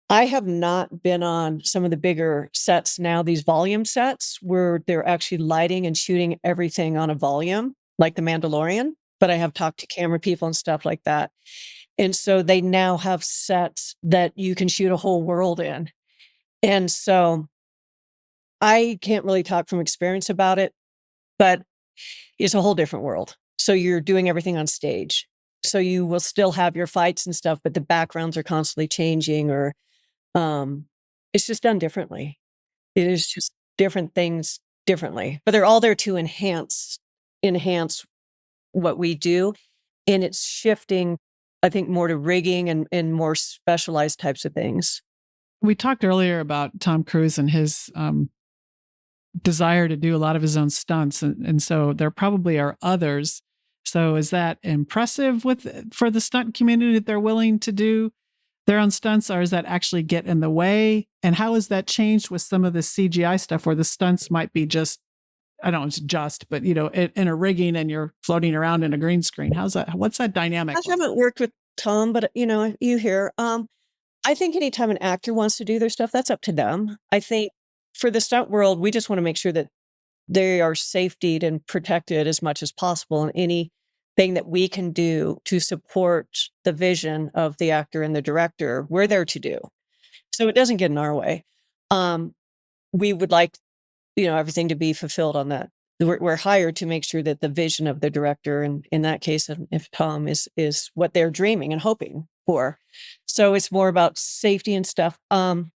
Speaker 1: I have not been on some of the bigger sets now, these volume sets where they're actually lighting and shooting everything on a volume, like The Mandalorian, but I have talked to camera people and stuff like that. And so they now have sets that you can shoot a whole world in. And so I can't really talk from experience about it, but it's a whole different world. So you're doing everything on stage. So you will still have your fights and stuff, but the backgrounds are constantly changing, or it's just done differently. It is just different things differently, but they're all there to enhance what we do. And it's shifting, I think, more to rigging and more specialized types of things.
Speaker 2: We talked earlier about Tom Cruise and his desire to do a lot of his own stunts. And so there probably are others. So is that impressive for the stunt community that they're willing to do their own stunts, or does that actually get in the way? And how has that changed with some of the CGI stuff where the stunts might be just, I don't know, it's just, but in a rigging and you're floating around in a green screen? What's that dynamic?
Speaker 1: I haven't worked with Tom, but you hear, I think anytime an actor wants to do their stuff, that's up to them. I think for the stunt world, we just want to make sure that they are safetied and protected as much as possible. And anything that we can do to support the vision of the actor and the director, we're there to do. So it doesn't get in our way. We would like, everything to be fulfilled on that. We're hired to make sure that the vision of the director, and in that case, if Tom is what they're dreaming and hoping for. So it's more about safety and stuff. And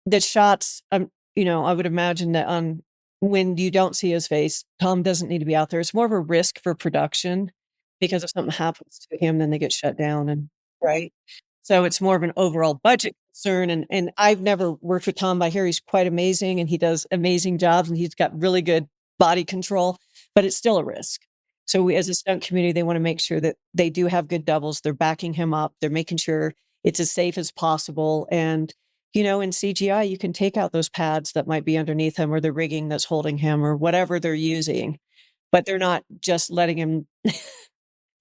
Speaker 1: the shots, I would imagine that when you don't see his face, Tom doesn't need to be out there. It's more of a risk for production, because if something happens to him, then they get shut down, and right. So it's more of an overall budget concern. And I've never worked with Tom, but I hear he's quite amazing and he does amazing jobs and he's got really good body control, but it's still a risk. So we, as a stunt community, they want to make sure that they do have good doubles. They're backing him up. They're making sure it's as safe as possible. And, in CGI, you can take out those pads that might be underneath him, or the rigging that's holding him, or whatever they're using, but they're not just letting him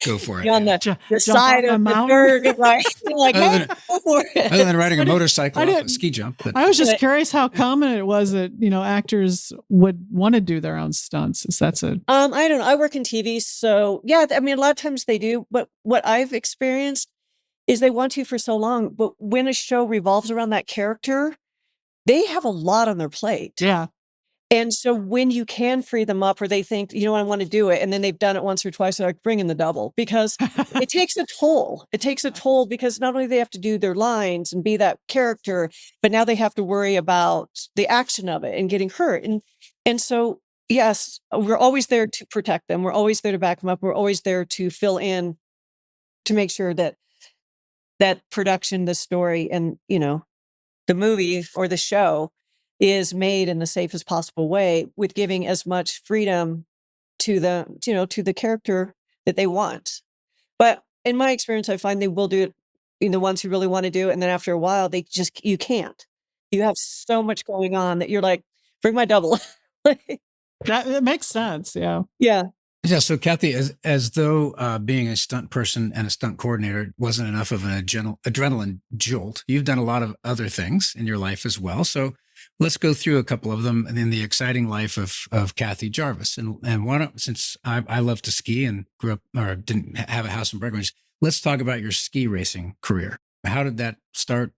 Speaker 3: go for it.
Speaker 1: You're on
Speaker 3: Yeah.
Speaker 1: the
Speaker 2: Jump
Speaker 1: side
Speaker 2: off a
Speaker 1: of the
Speaker 2: mountain.
Speaker 1: dirt, like, you're like,
Speaker 3: Other
Speaker 1: hey,
Speaker 3: than-
Speaker 1: go for it.
Speaker 3: Other than riding a
Speaker 2: I didn't-
Speaker 3: motorcycle
Speaker 2: I
Speaker 3: off a
Speaker 2: didn't-
Speaker 3: ski jump. But
Speaker 2: I was just
Speaker 1: But-
Speaker 2: curious how common it was that, actors would want to do their own stunts. Is that's a
Speaker 1: I don't know. I work in TV, so yeah, I mean, a lot of times they do, but what I've experienced is they want to for so long, but when a show revolves around that character, they have a lot on their plate.
Speaker 2: yeah.
Speaker 1: And so when you can free them up or they think, I want to do it, and then they've done it once or twice, they're like, bring in the double, because it takes a toll. It takes a toll because not only they have to do their lines and be that character, but now they have to worry about the action of it and getting hurt. And so, yes, we're always there to protect them. We're always there to back them up. We're always there to fill in, to make sure that production, the story, and, the movie or the show is made in the safest possible way, with giving as much freedom to the character that they want. But in my experience, I find they will do it, the ones who really want to do it. And then after a while, you can't. You have so much going on that you're like, bring my double.
Speaker 2: That makes sense. Yeah.
Speaker 1: Yeah.
Speaker 3: Yeah. So Kathy, as though being a stunt person and a stunt coordinator wasn't enough of an adrenaline jolt, you've done a lot of other things in your life as well. So let's go through a couple of them in the exciting life of Kathy Jarvis. And since I love to ski and grew up or didn't have a house in Breckenridge, let's talk about your ski racing career. How did that start?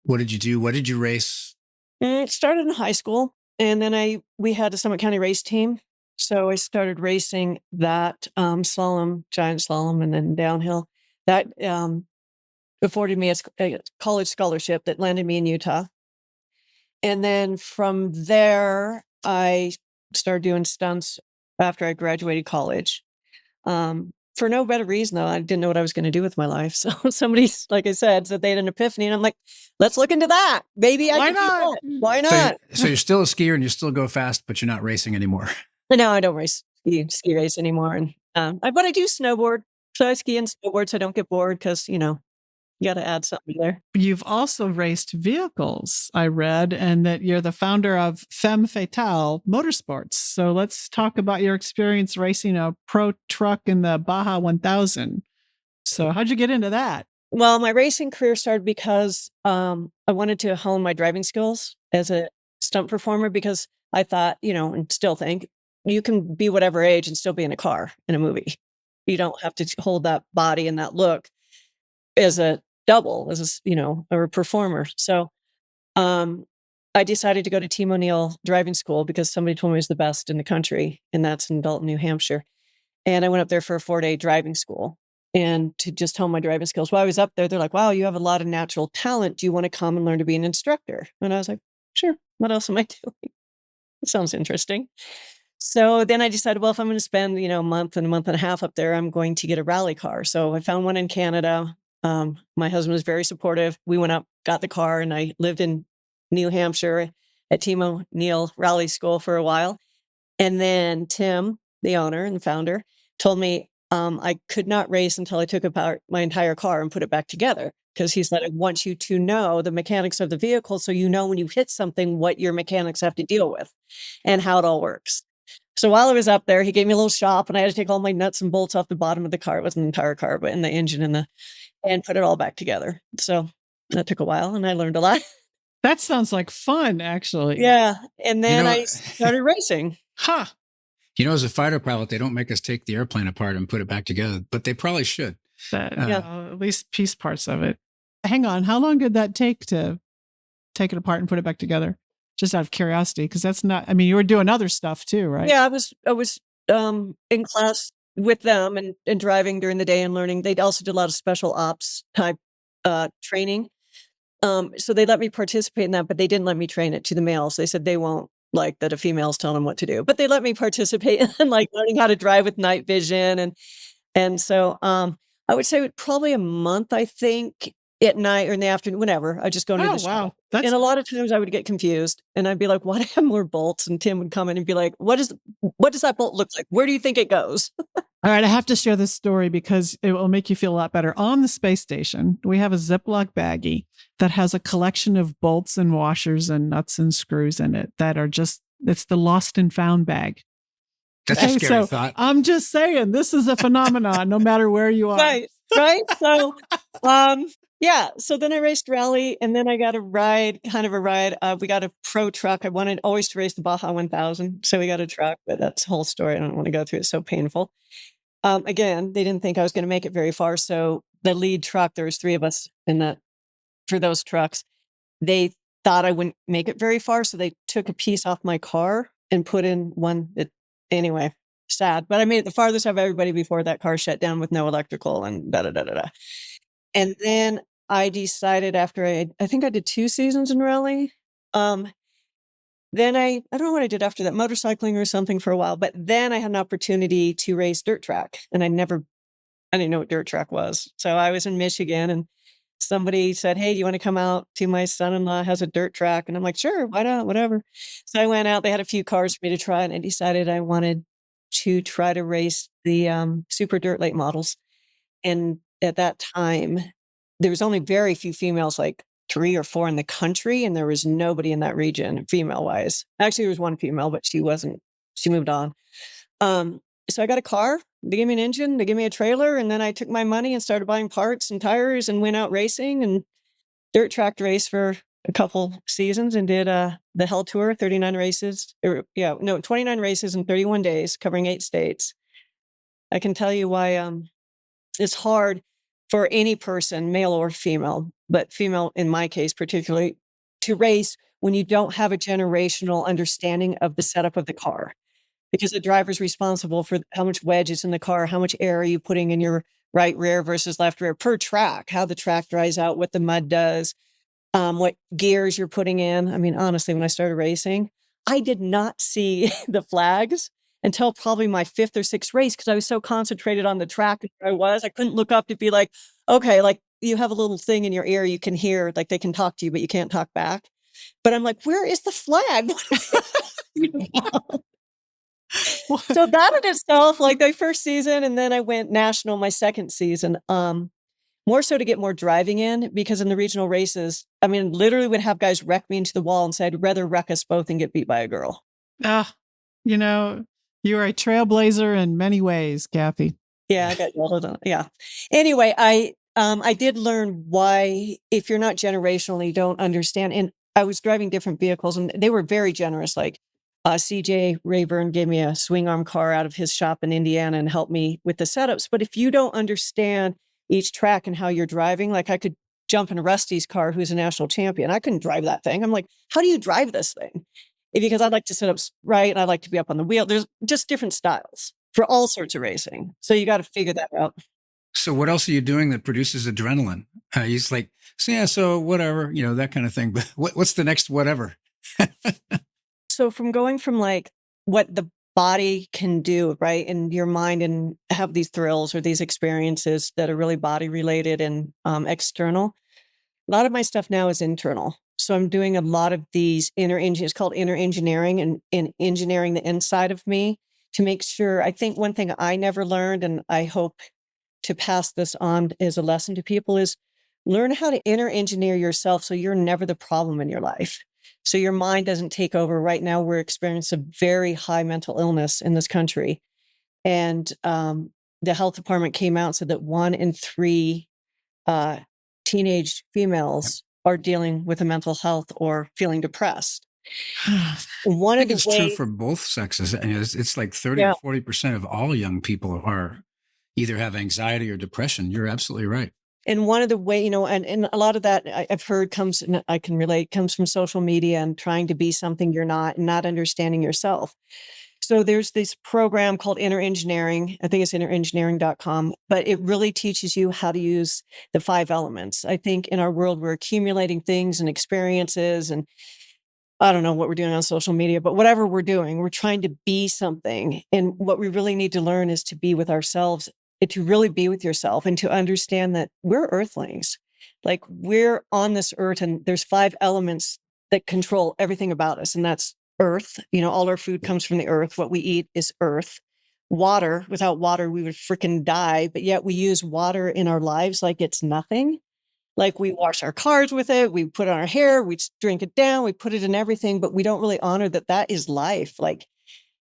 Speaker 3: What did you do? What did you race?
Speaker 1: It started in high school, and then we had a Summit County race team. So I started racing that slalom, giant slalom, and then downhill. That afforded me a college scholarship that landed me in Utah. And then from there, I started doing stunts after I graduated college. For no better reason, though, I didn't know what I was going to do with my life. So somebody, like I said they had an epiphany, and I'm like, let's look into that. Maybe I
Speaker 2: Why
Speaker 1: can do
Speaker 2: not?
Speaker 1: that. Why not?
Speaker 3: So you're still a skier and you still go fast, but you're not racing anymore.
Speaker 1: No, I don't ski race anymore. And but I do snowboard. So I ski and snowboard so I don't get bored, because, you got to add something there.
Speaker 2: You've also raced vehicles, I read, and that you're the founder of Femme Fatale Motorsports. So let's talk about your experience racing a pro truck in the Baja 1000. So how'd you get into that?
Speaker 1: Well, my racing career started because I wanted to hone my driving skills as a stunt performer, because I thought, and still think, you can be whatever age and still be in a car in a movie. You don't have to hold that body and that look as a double, or a performer. So I decided to go to Team O'Neill driving school because somebody told me it was the best in the country, and that's in Dalton, New Hampshire. And I went up there for a 4-day driving school and to just hone my driving skills. While I was up there, they're like, wow, you have a lot of natural talent. Do you want to come and learn to be an instructor? And I was like, sure. What else am I doing? It sounds interesting. So then I decided, well, if I'm going to spend, a month and a half up there, I'm going to get a rally car. So I found one in Canada. My husband was very supportive. We went up, got the car, and I lived in New Hampshire at Team O'Neill Rally School for a while. And then Tim, the owner and founder, told me I could not race until I took apart my entire car and put it back together. Because he said, I want you to know the mechanics of the vehicle, so when you hit something, what your mechanics have to deal with and how it all works. So while I was up there, he gave me a little shop, and I had to take all my nuts and bolts off the bottom of the car. It wasn't the entire car, but in the engine and put it all back together. So that took a while, and I learned a lot.
Speaker 2: That sounds like fun, actually.
Speaker 1: Yeah. And then I started racing.
Speaker 2: Huh.
Speaker 3: As a fighter pilot, they don't make us take the airplane apart and put it back together, but they probably should.
Speaker 2: At least piece parts of it. Hang on. How long did that take to take it apart and put it back together? Just out of curiosity, because that's not, you were doing other stuff too, right?
Speaker 1: Yeah, I was in class with them and driving during the day and learning. They also did a lot of special ops type training. So they let me participate in that, but they didn't let me train it to the males. They said they won't like that a female's telling them what to do, but they let me participate in learning how to drive with night vision. And so I would say probably a month, I think, at night or in the afternoon, whenever. I just go into the shop. And a lot of times I would get confused, and I'd be like, why do I have more bolts? And Tim would come in and be like, what does that bolt look like? Where do you think it goes?
Speaker 2: All right, I have to share this story because it will make you feel a lot better. On the space station, we have a Ziploc baggie that has a collection of bolts and washers and nuts and screws in it that are it's the lost and found bag.
Speaker 3: That's a
Speaker 2: Hey,
Speaker 3: scary
Speaker 2: so
Speaker 3: thought.
Speaker 2: I'm just saying, this is a phenomenon, no matter where you are.
Speaker 1: Right. So, yeah. So then I raced rally, and then I got a ride, kind of a ride. We got a pro truck. I wanted always to race the Baja 1000, so we got a truck. But that's the whole story. I don't want to go through it. It's so painful. Again, they didn't think I was going to make it very far. So the lead truck, there was 3 of us in that for those trucks. They thought I wouldn't make it very far, so they took a piece off my car and put in one that, anyway, sad. But I made it the farthest of everybody before that car shut down with no electrical and da da da da da. And then I decided after I think I did 2 seasons in rally. Then I don't know what I did after that, motorcycling or something for a while. But then I had an opportunity to race dirt track, and I didn't know what dirt track was. So I was in Michigan, and somebody said, "Hey, do you want to come out to my son-in-law has a dirt track?" And I'm like, "Sure, why not? Whatever." So I went out. They had a few cars for me to try, and I decided I wanted to try to race the super dirt late models. And at that time, there was only very few females, like 3 or 4 in the country, and there was nobody in that region female-wise. Actually, there was one female, but she moved on. So I got a car, they gave me an engine, they gave me a trailer, and then I took my money and started buying parts and tires and went out racing and dirt track race for a couple seasons and did the Hell Tour, 39 races, 29 races in 31 days, covering 8 states. I can tell you why it's hard for any person, male or female, but female in my case particularly, to race when you don't have a generational understanding of the setup of the car. Because the driver's responsible for how much wedge is in the car, how much air are you putting in your right rear versus left rear per track, how the track dries out, what the mud does, what gears you're putting in. I mean, honestly, when I started racing, I did not see the flags until probably my 5th or 6th race because I was so concentrated on the track I couldn't look up to be like, okay, like you have a little thing in your ear you can hear, like they can talk to you, but you can't talk back. But I'm like, where is the flag? So that in itself, like my first season, and then I went national my second season. More so to get more driving in because in the regional races, I mean, literally would have guys wreck me into the wall and say, I'd rather wreck us both and get beat by a girl.
Speaker 2: You know, you're a trailblazer in many ways, Kathy.
Speaker 1: Yeah, I got yelled at. Yeah. Anyway, I did learn why if you're not generational, you don't understand. And I was driving different vehicles and they were very generous. Like CJ Rayburn gave me a swing arm car out of his shop in Indiana and helped me with the setups. But if you don't understand each track and how you're driving, like I could jump in Rusty's car, who's a national champion. I couldn't drive that thing. I'm like, how do you drive this thing? Because I like to sit up right and I like to be up on the wheel. There's just different styles for all sorts of racing. So you got to figure that out.
Speaker 3: So what else are you doing that produces adrenaline? He's like, so whatever, that kind of thing. But what's the next whatever?
Speaker 1: So from going from like what the body can do, right, and your mind and have these thrills or these experiences that are really body related and external. A lot of my stuff now is internal. So I'm doing a lot of these it's called inner engineering and engineering the inside of me to make sure. I think one thing I never learned, and I hope to pass this on as a lesson to people, is learn how to inner engineer yourself so you're never the problem in your life. So your mind doesn't take over. Right now, we're experiencing a very high mental illness in this country. And the health department came out and said that 1 in 3 teenage females are dealing with a mental health or feeling depressed. One
Speaker 3: I
Speaker 1: of
Speaker 3: think it's
Speaker 1: the
Speaker 3: true
Speaker 1: ways,
Speaker 3: for both sexes. And it's like 30 to 40% of all young people are either have anxiety or depression. You're absolutely right.
Speaker 1: and one of the way, and a lot of that I've heard comes, and I can relate, comes from social media and trying to be something you're not and not understanding yourself. So there's this program called Inner Engineering. I think it's innerengineering.com, but it really teaches you how to use the 5 elements. I think in our world, we're accumulating things and experiences, and I don't know what we're doing on social media, but whatever we're doing, we're trying to be something. And what we really need to learn is to be with ourselves, and to really be with yourself and to understand that we're earthlings. Like we're on this earth and there's 5 elements that control everything about us. And that's earth. All our food comes from the earth. What we eat is earth. Water. Without water, we would freaking die. But yet we use water in our lives like it's nothing. Like we wash our cars with it, we put it on our hair, we drink it down, we put it in everything, but we don't really honor that is life. Like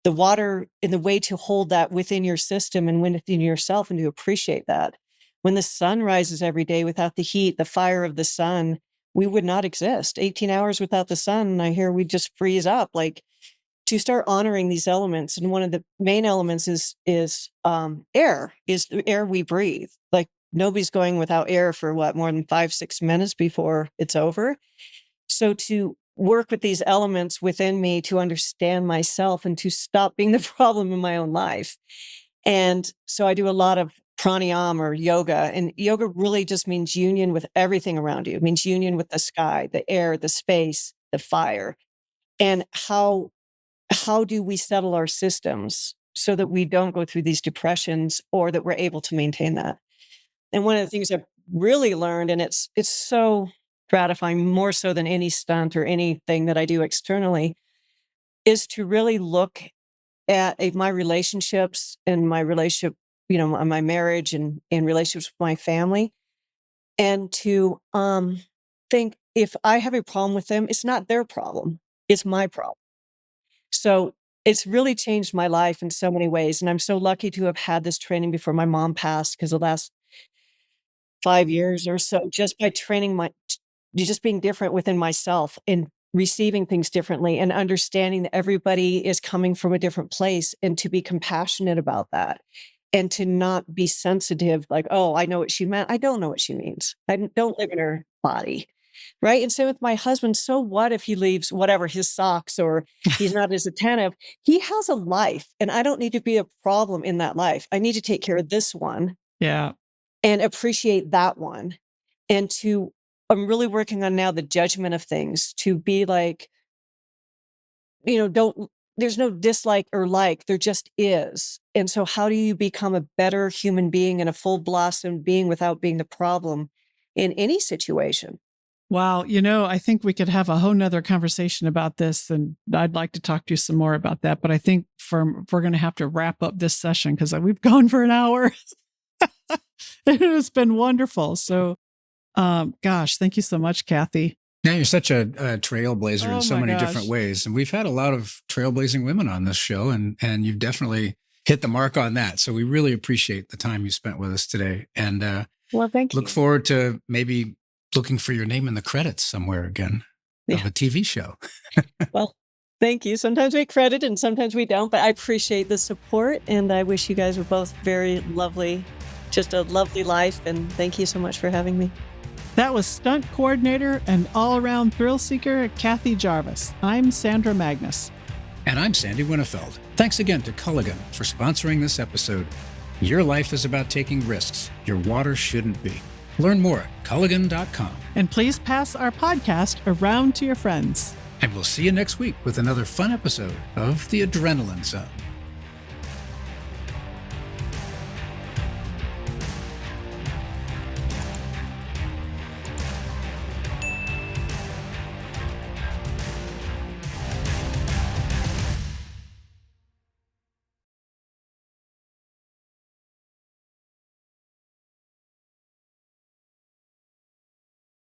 Speaker 1: the water and the way to hold that within your system and within yourself and to appreciate that. When the sun rises every day without the heat, the fire of the sun, we would not exist. 18 hours without the sun, I hear we just freeze up. Like, to start honoring these elements. And one of the main elements is air, is the air we breathe. Like, nobody's going without air for more than 5-6 minutes before it's over. So to work with these elements within me to understand myself and to stop being the problem in my own life. And so I do a lot of pranayama or yoga, and yoga really just means union with everything around you. It means union with the sky, the air, the space, the fire. And how do we settle our systems so that we don't go through these depressions, or that we're able to maintain that? And one of the things I've really learned, and it's so gratifying, more so than any stunt or anything that I do externally, is to really look at my relationships and my relationship, my marriage and relationships with my family, and to think, if I have a problem with them, it's not their problem, it's my problem. So it's really changed my life in so many ways. And I'm so lucky to have had this training before my mom passed, because the last 5 years or so, just by training just being different within myself and receiving things differently and understanding that everybody is coming from a different place, and to be compassionate about that and to not be sensitive, like, oh, I know what she meant. I don't know what she means. I don't live in her body. Right. And same with my husband. So what if he leaves whatever, his socks, or he's not as attentive? He has a life, and I don't need to be a problem in that life. I need to take care of this one.
Speaker 2: Yeah.
Speaker 1: And appreciate that one. And I'm really working on now the judgment of things, to be like, there's no dislike or like, there just is. And so how do you become a better human being and a full blossom being without being the problem in any situation?
Speaker 2: Wow. I think we could have a whole nother conversation about this, and I'd like to talk to you some more about that. But I think we're going to have to wrap up this session, because we've gone for an hour. It has been wonderful. So, gosh, thank you so much, Kathy.
Speaker 3: Now, you're such a trailblazer
Speaker 2: Oh
Speaker 3: in so
Speaker 2: my
Speaker 3: many
Speaker 2: gosh.
Speaker 3: different ways. And we've had a lot of trailblazing women on this show, and you've definitely hit the mark on that. So we really appreciate the time you spent with us today. And
Speaker 1: Well, thank you.
Speaker 3: look forward to maybe looking for your name in the credits somewhere again of a TV show.
Speaker 1: Well, thank you. Sometimes we credit and sometimes we don't, but I appreciate the support, and I wish you guys were both very lovely, just a lovely life. And thank you so much for having me.
Speaker 2: That was stunt coordinator and all-around thrill seeker, Kathy Jarvis. I'm Sandra Magnus.
Speaker 3: And I'm Sandy Winnefeld. Thanks again to Culligan for sponsoring this episode. Your life is about taking risks. Your water shouldn't be. Learn more at culligan.com.
Speaker 2: And please pass our podcast around to your friends.
Speaker 3: And we'll see you next week with another fun episode of The Adrenaline Zone.